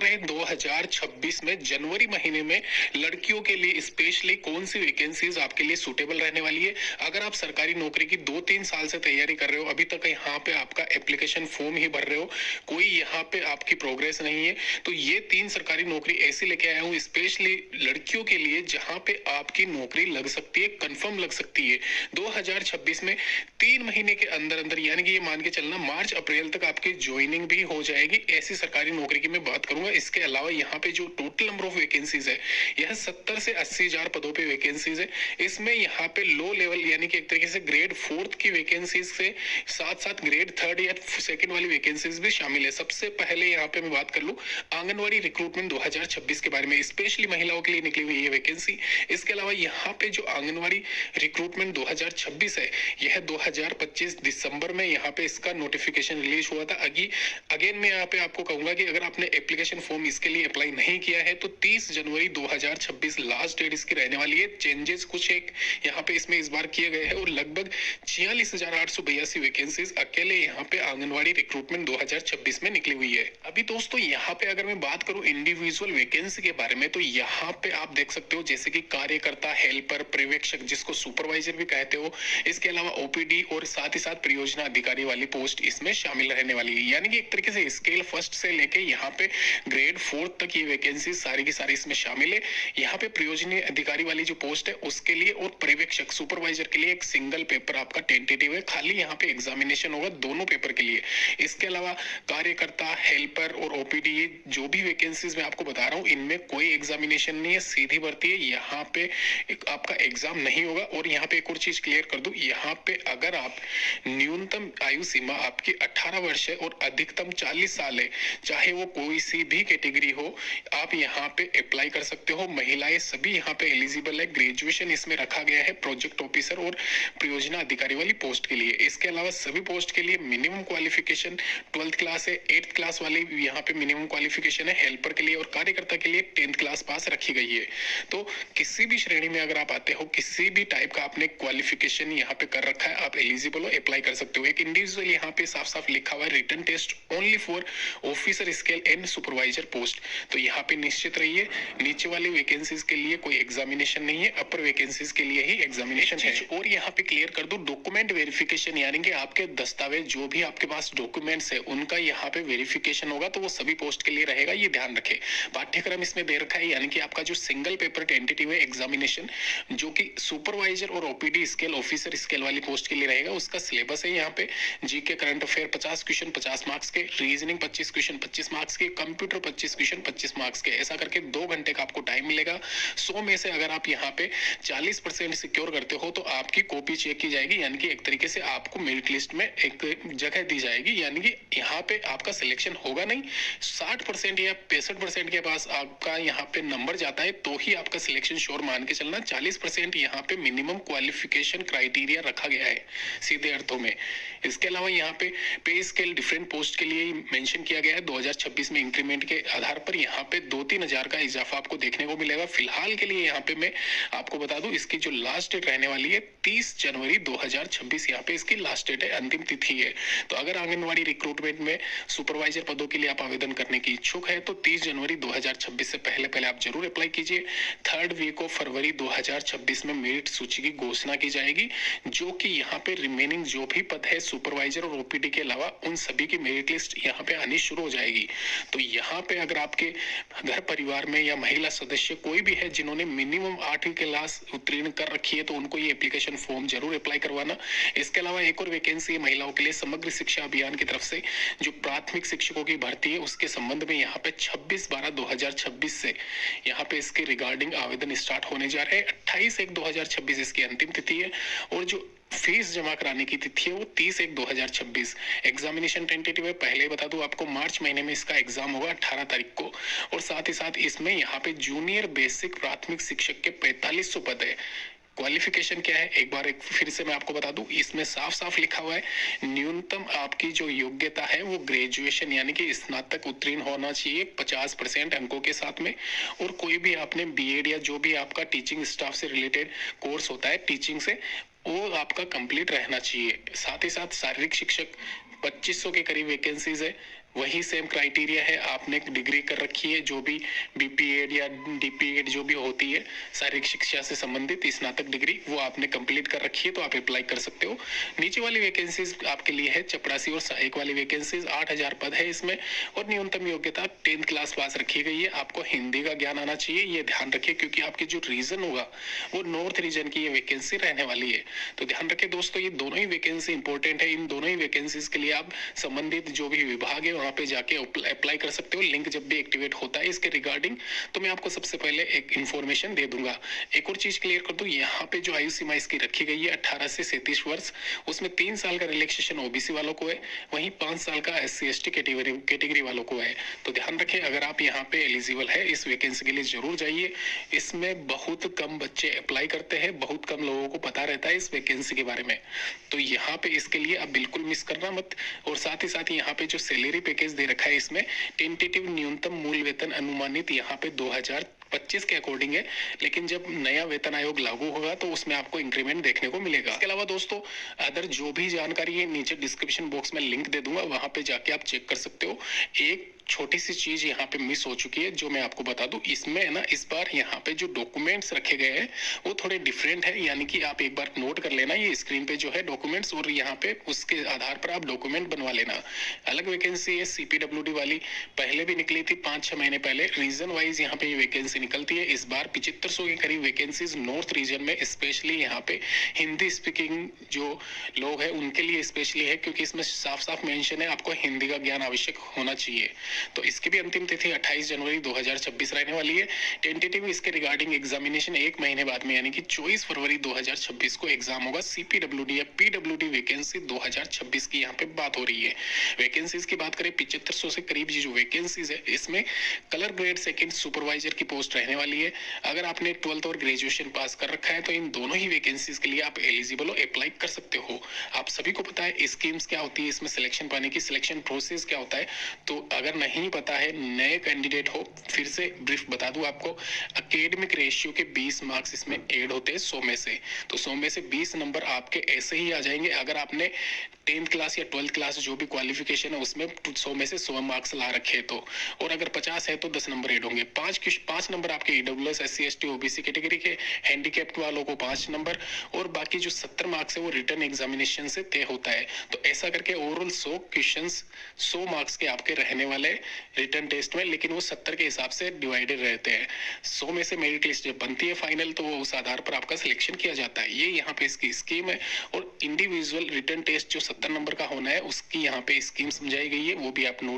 रहे हैं 2026 में जनवरी महीने में लड़कियों के लिए स्पेशली कौन सी वैकेंसीज आपके लिए सूटेबल रहने वाली है। अगर आप सरकारी नौकरी की 2-3 साल से तैयारी कर रहे हो, अभी तक यहाँ पे आपका एप्लीकेशन फॉर्म ही भर रहे हो, कोई यहाँ पे आपकी प्रोग्रेस नहीं है, तो ये 3 सरकारी नौकरी ऐसी लेके आया हूँ स्पेशली लड़कियों के लिए जहाँ पे आपकी नौकरी लग सकती है, कंफर्म लग सकती है 2026 में। 3 महीने के अंदर अंदर यानी कि ये मान के चलना मार्च अप्रैल तक आपकी ज्वाइनिंग भी हो जाएगी। ऐसी सरकारी नौकरी की मैं बात करूंगा। इसके अलावा यहाँ पे जो टोटल नंबर ऑफ वैकेंसीज है यह 70 से 80 हजार पदों पे वैकेंसीज है। इसमें यहाँ पे लो लेवल यानी कि एक तरीके से ग्रेड 4 की वैकेंसीज से साथ साथ ग्रेड 3 या 2 वाली वैकेंसीज भी शामिल है। सबसे पहले यहाँ पे मैं बात कर लूं आंगनवाड़ी रिक्रूटमेंट 2026 के बारे में, स्पेशली महिलाओं के लिए निकली हुई ये वैकेंसी। इसके अलावा यहाँ पे जो आंगनवाड़ी रिक्रूटमेंट 2026 है यह 2025 दिसंबर में यहाँ पे इसका नोटिफिकेशन रिलीज हुआ था। अगेन मैं यहाँ पे आपको कहूंगा कि अगर आपने एप्लीकेशन फॉर्म इसके लिए अप्लाई नहीं किया है तो 30 जनवरी 2026 लास्ट डेट इसकी रहने वाली है। चेंजेस कुछ एक यहाँ पे इसमें इस बार किए गए हैं और लगभग 46,882 वैकेंसीज अकेले यहाँ पे आंगनवाड़ी रिक्रूटमेंट 2026 में निकली हुई है। अभी दोस्तों यहाँ पे अगर मैं बात करूँ इंडिविजुअल वैकेंसी के बारे में तो यहाँ पे आप देख सकते हो जैसे कि कार्यकर्ता, हेल्पर, पर्यवेक्षक जिसको सुपरवाइजर भी कहते हो, इसके अलावा ओपीडी और साथ ही साथ परियोजना अधिकारी वाली पोस्ट इसमें शामिल रहने वाली है। यानी कि एक तरीके से स्केल फर्स्ट से लेके यहाँ पे ग्रेड 4 तक ये वैकेंसी सारी की सारी इसमें शामिल है। यहाँ पे परियोजना अधिकारी वाली जो पोस्ट है उसके लिए और पर्यवेक्षक सुपरवाइजर के लिए एक सिंगल पेपर आपका टेंटेटिव है, खाली यहाँ पे एग्जामिनेशन होगा दोनों पेपर के लिए। इसके अलावा कार्यकर्ता, हेल्पर और ओपीडी ये जो भी वैकेंसीज मैं आपको बता रहा हूँ इनमें कोई एग्जामिनेशन नहीं है, सीधी भर्ती है। यहाँ पे आपका एग्जाम नहीं होगा। और यहाँ पे एक और चीज क्लियर कर दूं, यहाँ पे अगर आप न्यूनतम आयु सीमा आपकी 18 वर्ष है और अधिकतम 40 साल है, चाहे वो कोई सी भी कैटेगरी हो, आप यहाँ पे अप्लाई कर सकते हो। महिलाएं सभी यहाँ पे एलिजिबल है। ग्रेजुएशन इसमें रखा गया है प्रोजेक्ट ऑफिसर और परियोजना अधिकारी वाली पोस्ट के लिए। इसके अलावा सभी पोस्ट के लिए मिनिमम क्वालिफिकेशन 12th क्लास है, 8th क्लास वाली यहाँ पे मिनिमम क्वालिफिकेशन है हेल्पर के लिए और कार्यकर्ता के लिए 10th क्लास पास रखी गई है। तो किसी भी श्रेणी में अगर आप आते हो, किसी भी टाइप का आपने क्वालिफिकेशन यहाँ पे कर रखा है, आप एलिजिबल हो, अप्लाई कर सकते हो। एक इंडिविजुअल यहाँ पे साफ साफ लिखा हुआ है written test only for officer scale and supervisor post. तो यहाँ पे निश्चित रहिए नीचे वाली वैकेंसीज के लिए कोई एग्जामिनेशन नहीं है, अपर वैकेंसीज के लिए ही एग्जामिनेशन है। और यहाँ पे क्लियर कर दो डॉक्यूमेंट वेरिफिकेशन यानी कि आपके दस्तावेज जो भी आपके पास डॉक्यूमेंट्स है उनका यहाँ पे वेरिफिकेशन होगा, तो वो सभी पोस्ट के लिए रहेगा, ये ध्यान रखे। पाठ्यक्रम इसमें दे रखा है यानी कि आपका जो सिंगल पेपर टेंटेटिव है एग्जामिनेशन जो कि सुपरवाइजर और ओपीडी स्केल ऑफिसर स्केल वाली पोस्ट के लिए रहेगा, उसका सिलेबस है यहाँ पे GK current affair 50 question 50 marks के, रीजनिंग 25 क्वेश्चन 25 मार्क्स के, कंप्यूटर 25 क्वेश्चन 25 मार्क्स के। ऐसा करके 2 घंटे का आपको टाइम मिलेगा। 100 में से अगर आप यहाँ पे 40% सिक्योर करते हो तो आपकी कॉपी चेक की जाएगी, यानी कि एक तरीके से आपको मेरिट लिस्ट में एक जगह दी जाएगी। यानी कि यहाँ पे आपका सिलेक्शन होगा नहीं, 60% या 65% के पास आपका यहाँ पे नंबर जाता है तो ही आपका सिलेक्शन श्योर मान के चलना। 40% यहाँ पे मिनिमम क्वालिफिकेशन क्राइटेरिया रखा गया है सीधे अर्थों में। इसके अलावा यहाँ पे स्केल डिफरेंट पोस्ट के लिए मेंशन किया गया है। 2026 में इंक्रीमेंट के आधार पर यहाँ पे 2-3 हजार का इजाफा आपको देखने को मिलेगा। फिलहाल के लिए यहाँ पे मैं आपको बता दूं इसकी जो लास्ट डेट रहने वाली है 30 जनवरी 2026 यहाँ पे इसकी लास्ट डेट है, अंतिम तिथि है। तो अगर आंगनवाड़ी रिक्रूटमेंट में सुपरवाइजर पदों के लिए आप आवेदन करने की इच्छुक है तो 30 जनवरी 2026 से पहले आप जरूर अप्लाई कीजिए। 3rd वीक ऑफ फरवरी 2026 में मेरिट सूची की घोषणा की जाएगी, जो कि यहाँ पे रिमेनिंग जो भी पद है सुपरवाइजर और ओपीडी के अलावा उन सभी की मेरिट लिस्ट यहाँ पे आनी शुरू हो जाएगी। तो यहाँ पे अगर आपके घर परिवार में या महिला सदस्य कोई भी है जिन्होंने मिनिमम 8वीं क्लास उत्तीर्ण कर रखी है तो उनको ये एप्लीकेशन फॉर्म जरूर अप्लाई करवाना। इसके अलावा एक और वैकेंसी है महिलाओं के लिए समग्र शिक्षा अभियान की तरफ से जो प्राथमिक शिक्षकों की भर्ती है उसके संबंध में यहाँ पे 26/12/2026 से यहाँ पे इसके रिगार्डिंग आवेदन स्टार्ट होने जा रहे हैं। 28/1/2026 इसकी अंतिम तिथि है और जो फीस जमा कराने की तिथि है वो 30/1/2026। एग्जामिनेशन टेंटेटिव है, पहले बता दूं आपको मार्च महीने में इसका एग्जाम होगा 18 तारीख को। और साथ ही साथ इसमें यहाँ पे जूनियर बेसिक प्राथमिक शिक्षक के 4500 पद है। क्वालिफिकेशन क्या है एक बार फिर से मैं आपको बता दूं, इसमें साफ साफ लिखा हुआ है न्यूनतम आपकी जो योग्यता है वो ग्रेजुएशन यानी कि स्नातक उत्तीर्ण होना चाहिए 50% अंकों के साथ में, और कोई भी आपने बीएड या जो भी आपका टीचिंग स्टाफ से रिलेटेड कोर्स होता है टीचिंग से वो आपका कंप्लीट रहना चाहिए। साथ ही साथ शारीरिक शिक्षक 2500 के करीब वैकेंसीज है, वही सेम क्राइटेरिया है, आपने डिग्री कर रखी है, जो भी बीपीएड या डीपीएड जो भी होती है शारीरिक शिक्षा से संबंधित स्नातक डिग्री, वो आपने कंप्लीट कर रखी है तो आप अप्लाई कर सकते हो। नीचे वाली वैकेंसीज आपके लिए है चपरासी और सहायक वाली वैकेंसीज, 8,000 पद है इसमें, और न्यूनतम योग्यता 10th क्लास पास रखी गई है। आपको हिंदी का ज्ञान आना चाहिए, ये ध्यान रखिए, क्योंकि आपके जो रीजन होगा वो नॉर्थ रीजन की ये वैकेंसी रहने वाली है। तो ध्यान रखें दोस्तों, ये दोनों ही वैकेंसी इंपॉर्टेंट है। इन दोनों ही वैकेंसीज के लिए आप संबंधित जो भी विभाग है वहां पे जाके अप्लाई कर सकते हो। लिंक जब भी एक्टिवेट होता है इसके रिगार्डिंग, तो मैं आपको सबसे पहले एक इन्फॉर्मेशन दे दूंगा। एक और चीज क्लियर कर दूं, यहाँ पे जो आयु सीमा इसकी रखी गई है 18 से 37 वर्ष, उसमें 3 साल का रिलैक्सेशन ओबीसी वालों को है, वहीं 5 साल का एससी एसटी कैटेगरी वालों को है। तो ध्यान रखें, अगर आप यहाँ पे एलिजिबल है इस वैकेंसी के लिए जरूर जाइए। इसमें बहुत कम बच्चे अप्लाई करते हैं, बहुत कम लोगों को पता रहता है इस वैकेंसी के बारे में। तो यहाँ पे इसके लिए आप बिल्कुल मिस करना मत। और साथ ही साथ यहाँ पे जो सैलरी पैकेज दे रखा है इसमें टेंटेटिव न्यूनतम मूल वेतन अनुमानित यहाँ पे 2025 के अकॉर्डिंग है, लेकिन जब नया वेतन आयोग लागू होगा तो उसमें आपको इंक्रीमेंट देखने को मिलेगा। इसके अलावा दोस्तों, अदर जो भी जानकारी है नीचे डिस्क्रिप्शन बॉक्स में लिंक दे दूंगा, वहां पे जाके आप चेक कर सकते हो। एक छोटी सी चीज यहाँ पे मिस हो चुकी है जो मैं आपको बता दूं, इसमें है ना, इस बार यहाँ पे जो डॉक्यूमेंट्स रखे गए हैं वो थोड़े डिफरेंट है, यानी कि आप एक बार नोट कर लेना, ये स्क्रीन पे जो है डॉक्यूमेंट्स, और यहाँ पे उसके आधार पर आप डॉक्यूमेंट बनवा लेना। अलग वैकेंसी है सीपीडब्ल्यूडी वाली, पहले भी निकली थी 5-6 महीने पहले, रीजन वाइज यहाँ पे ये वैकेंसी निकलती है। इस बार 7500 के करीब वैकेंसीज नॉर्थ रीजन में, स्पेशली यहाँ पे हिंदी स्पीकिंग जो लोग हैं उनके लिए स्पेशली है, क्योंकि इसमें साफ साफ मेंशन है आपको हिंदी का ज्ञान आवश्यक होना चाहिए। तो इसकी भी अंतिम तिथि 28 जनवरी 2026 रहने वाली है। टेंटेटिव इसके रिगार्डिंग एग्जामिनेशन 1 महीने बाद में, यानी कि 24 फरवरी 2026 को एग्जाम होगा। सीपीडब्ल्यूडी या पीडब्ल्यूडी वैकेंसी 2026 की यहाँ पे बात हो रही है। वैकेंसीज की बात करें 7500 से करीब जो वैकेंसीज है, इसमें कलर ग्रेड सेकंड सुपरवाइजर की पोस्ट रहने वाली है। अगर आपने 12th और ग्रेजुएशन पास कर रखा है तो इन दोनों ही वैकेंसीज के लिए आप एलिजिबल हो, अप्लाई कर सकते हो। आप सभी को पता है स्कीम्स क्या होती है, इसमें सिलेक्शन पाने की सिलेक्शन प्रोसेस क्या होता है। तो अगर नहीं पता है, नए कैंडिडेट हो, फिर से ब्रीफ बता दूं आपको, एकेडमिक रेशियो के 20 मार्क्स इसमें ऐड होते हैं 100 में से। तो 100 में से 20 नंबर आपके ऐसे ही आ जाएंगे अगर आपने 10th क्लास या 12th क्लास जो भी क्वालिफिकेशन है उसमें 100 में से 100 मार्क्स ला रखे तो, और अगर 50 है तो 10 नंबर ऐड होंगे। 5 नंबर आपके EWS SC ST OBC category के, हैंडीकैप्ड वालों को 5 नंबर, और बाकी जो 70 मार्क्स है वो रिटन एग्जामिनेशन से तय होता है। तो ऐसा करके ओवरऑल 100 क्वेश्चंस 100 मार्क्स के आपके रहने वाले रिटन टेस्ट में, लेकिन वो 70 के हिसाब से डिवाइडेड रहते हैं। 100 में से मेरिट लिस्ट जब बनती है फाइनल, तो वो उस आधार पर आपका सिलेक्शन किया जाता है। ये यहाँ पे इसकी स्कीम है। और इंडिविजुअल रिटन टेस्ट जो 70 नंबर का होना है उसकी यहाँ पे स्कीम समझाई गई है, वो भी आप नोट